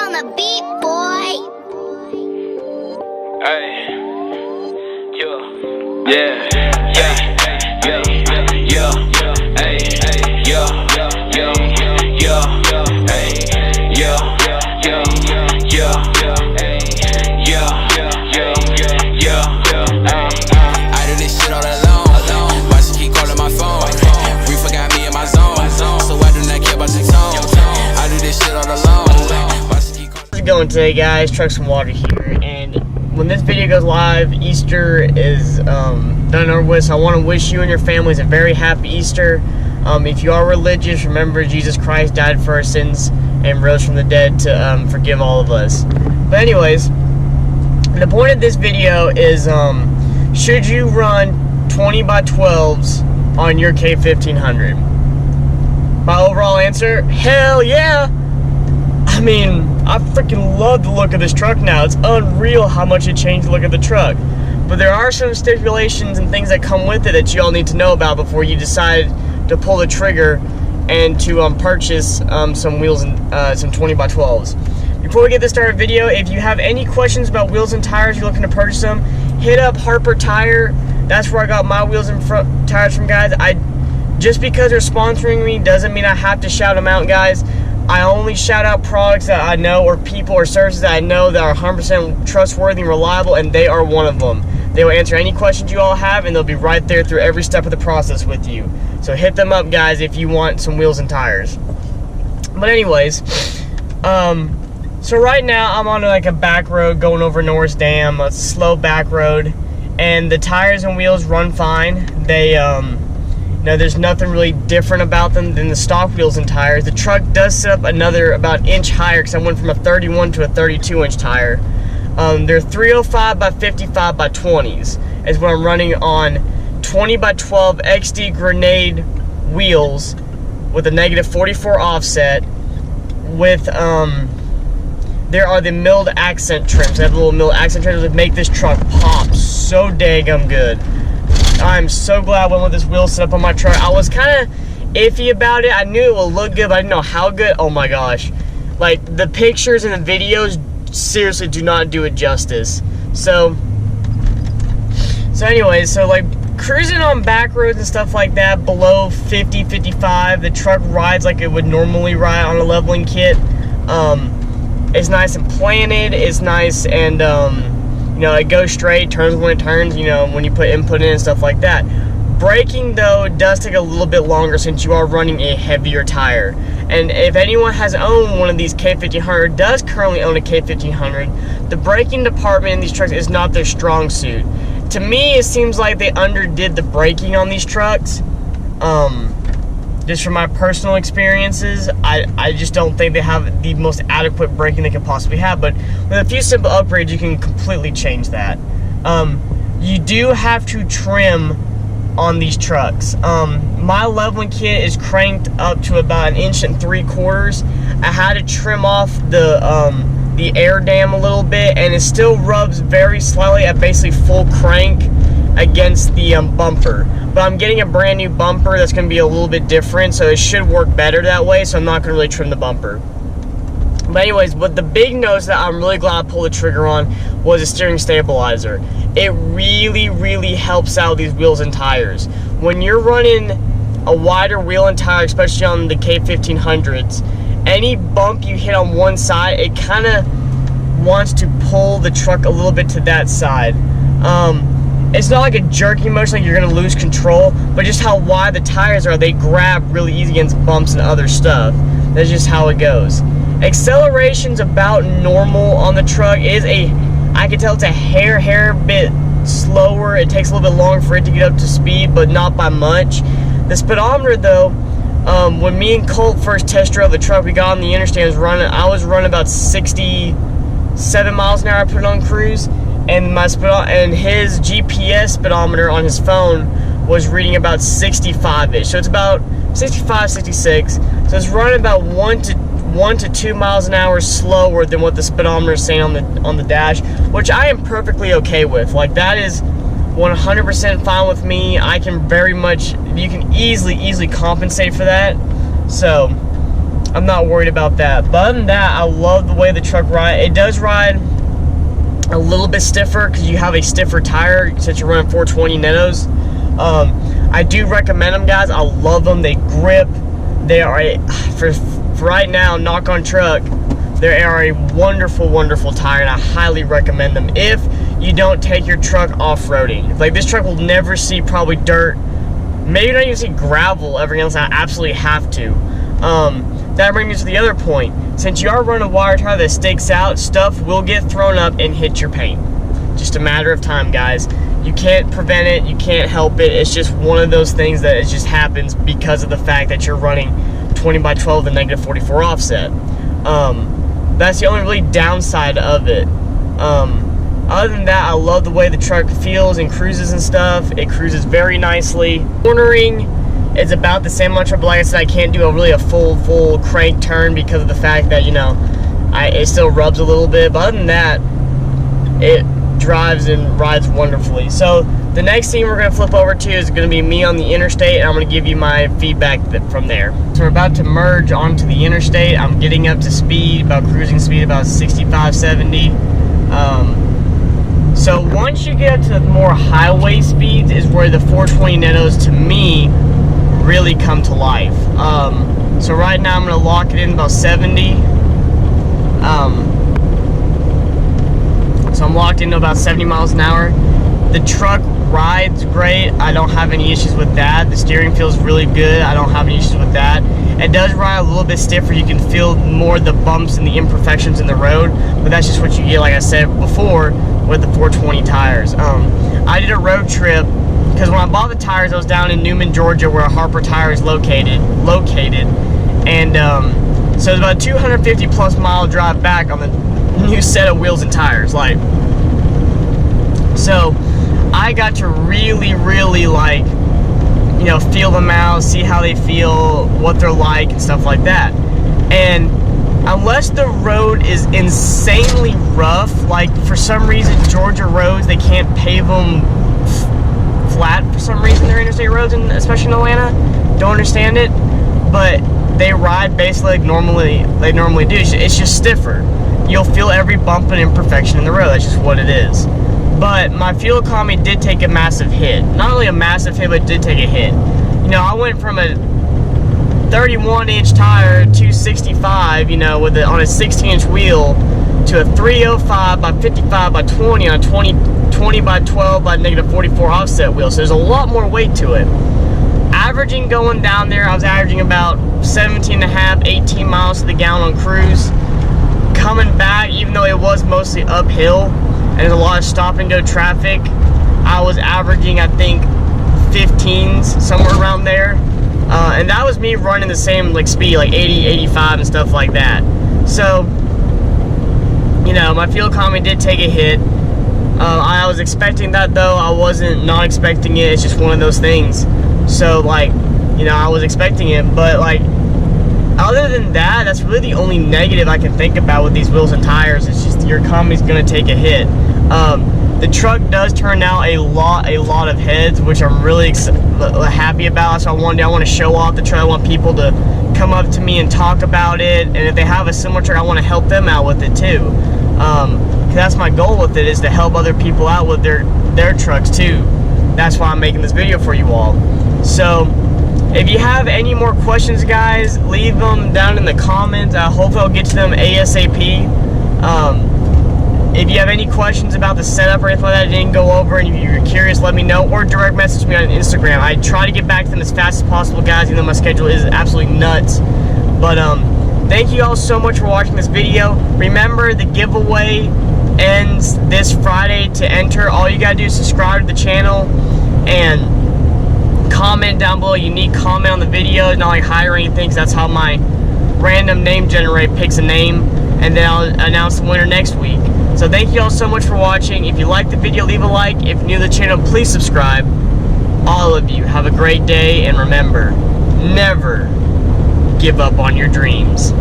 on the beat, boy. Hey, yeah, I do this shit all alone. Why she keep calling my phone? Reefer got me in my zone, so I do not care about your tone. I do this shit all alone. Why she keep calling? How's it going today, guys? Truck Some Water here, and when this video goes live, Easter is done over with, so I want to wish you and your families a very happy Easter. If you are religious, remember Jesus Christ died for our sins and rose from the dead to forgive all of us. But anyways, the point of this video is, should you run 20x12s on your K1500? My overall answer, hell yeah! I mean, I freaking love the look of this truck now. It's unreal how much it changed the look of the truck. But there are some stipulations and things that come with it that you all need to know about before you decide to pull the trigger and to purchase some wheels and some 20x12s. Before we get this started video, if you have any questions about wheels and tires, you're looking to purchase them, hit up Harper Tire. That's where I got my wheels and front tires from, guys. Just because they're sponsoring me doesn't mean I have to shout them out, guys. I only shout out products that I know, or people or services that I know that are 100% trustworthy and reliable, and they are one of them. They will answer any questions you all have, and they'll be right there through every step of the process with you. So hit them up, guys, if you want some wheels and tires. But anyways, so right now I'm on like a back road going over Norris Dam, a slow back road, and the tires and wheels run fine. They, no, there's nothing really different about them than the stock wheels and tires. The truck does set up another about inch higher because I went from a 31 to a 32 inch tire. They're 305 by 55 by 20s is what I'm running on 20x12 XD Grenade wheels with a negative 44 offset with, there are the milled accent trims. They have little milled accent trims that make this truck pop so daggum good. I'm so glad I went with this wheel set up on my truck. I was kind of iffy about it. I knew it would look good, but I didn't know how good. Oh my gosh. Like, the pictures and the videos seriously do not do it justice. So anyways, so like cruising on back roads and stuff like that below 50, 55, the truck rides like it would normally ride on a leveling kit. It's nice and planted, it's nice and you know, it goes straight, turns when it turns, you know, when you put input in and stuff like that. Braking, though, does take a little bit longer since you are running a heavier tire. And if anyone has owned one of these K1500, does currently own a K1500, the braking department in these trucks is not their strong suit. To me, it seems like they underdid the braking on these trucks. Just from my personal experiences, I just don't think they have the most adequate braking they could possibly have. But with a few simple upgrades, you can completely change that. You do have to trim on these trucks. My leveling kit is cranked up to about 1.75 inches. I had to trim off the air dam a little bit, and it still rubs very slightly at basically full crank against the bumper. But I'm getting a brand new bumper that's going to be a little bit different, so it should work better that way, so I'm not going to really trim the bumper. But anyways, but the big notes that I'm really glad I pulled the trigger on was a steering stabilizer. It really, really helps out these wheels and tires. When you're running a wider wheel and tire, especially on the K1500s, any bump you hit on one side, it kind of wants to pull the truck a little bit to that side. It's not like a jerky motion, like you're going to lose control, but just how wide the tires are, they grab really easy against bumps and other stuff. That's just how it goes. Acceleration's about normal on the truck. I can tell it's a hair bit slower. It takes a little bit longer for it to get up to speed, but not by much. The speedometer, though, when me and Colt first test drove the truck, we got on the interstate, I was running about 67 miles an hour. I put it on cruise, and his GPS speedometer on his phone was reading about 65-ish. So it's about 65, 66. So it's running about 1 to 2 miles an hour slower than what the speedometer is saying on the dash, which I am perfectly okay with. Like, that is 100% fine with me. I can you can easily compensate for that. So I'm not worried about that. But other than that, I love the way the truck rides. It does ride a little bit stiffer because you have a stiffer tire since you're running 420 Nettos. I do recommend them, guys. I love them. They grip. They are for right now, knock on truck, they are a wonderful, wonderful tire, and I highly recommend them if you don't take your truck off-roading. Like, this truck will never see probably dirt, maybe not even see gravel ever unless I absolutely have to. That brings me to the other point. Since you are running a wire tire that sticks out, stuff will get thrown up and hit your paint. Just a matter of time, guys. You can't prevent it, you can't help it. It's just one of those things that it just happens because of the fact that you're running 20 by 12 and negative 44 offset. That's the only really downside of it. Other than that, I love the way the truck feels and cruises and stuff. It cruises very nicely. Cornering is about the same much, but like I said, I can't do a full crank turn because of the fact that, you know, it still rubs a little bit. But other than that, it drives and rides wonderfully. So the next scene we're going to flip over to is going to be me on the interstate, and I'm going to give you my feedback from there. So we're about to merge onto the interstate. I'm getting up to speed, about cruising speed, about 65, 70. So once you get up to the more highway speeds is where the 420 Nettos, to me, really come to life. So right now I'm going to lock it in about 70. So I'm locked into about 70 miles an hour. The truck rides great. I don't have any issues with that. The steering feels really good. I don't have any issues with that. It does ride a little bit stiffer. You can feel more the bumps and the imperfections in the road, but that's just what you get, like I said before, with the 420 tires. I did a road trip because when I bought the tires, I was down in Newman, Georgia, where Harper Tire is located, and so it's about a 250 plus mile drive back on the new set of wheels and tires. Like, so I got to really, like, you know, feel them out, see how they feel, what they're like, and stuff like that. And unless the road is insanely rough, like for some reason Georgia roads, they can't pave them flat for some reason, they're interstate roads, and especially in Atlanta, don't understand it, but they ride basically like they normally do. It's just stiffer. You'll feel every bump and imperfection in the road. That's just what it is. But my fuel economy did take a massive hit. Not only a massive hit, but it did take a hit. You know, I went from a 31-inch tire, 265, you know, on a 16-inch wheel, to a 305 by 55 by 20 on a 20 by 12 by negative 44 offset wheel. So there's a lot more weight to it. Averaging going down there, I was averaging about 17.5, 18 miles to the gallon on cruise. Coming back, even though it was mostly uphill and there's a lot of stop and go traffic, I was averaging, I think, 15s, somewhere around there. And that was me running the same like speed, like 80, 85 and stuff like that. So, you know, my fuel economy did take a hit. I was expecting that, though. I wasn't not expecting it. It's just one of those things. So, like, you know, I was expecting it, but like, other than that, that's really the only negative I can think about with these wheels and tires. It's just your economy's going to take a hit. The truck does turn out a lot of heads, which I'm really happy about. So I want to show off the truck. I want people to come up to me and talk about it. And if they have a similar truck, I want to help them out with it too. Cause that's my goal with it, is to help other people out with their trucks too. That's why I'm making this video for you all. So if you have any more questions, guys, leave them down in the comments. Hopefully I'll get to them ASAP. If you have any questions about the setup or anything like that I didn't go over, and if you're curious, let me know, or direct message me on Instagram. I try to get back to them as fast as possible, guys, even though my schedule is absolutely nuts. But thank you all so much for watching this video. Remember, the giveaway ends this Friday. To enter, all you gotta do is subscribe to the channel and comment down below a unique comment on the video. It's not like hi or anything, because that's how my random name generator picks a name, and then I'll announce the winner next week. So thank you all so much for watching. If you liked the video, leave a like. If you're new to the channel, please subscribe. All of you, have a great day, and remember, never give up on your dreams.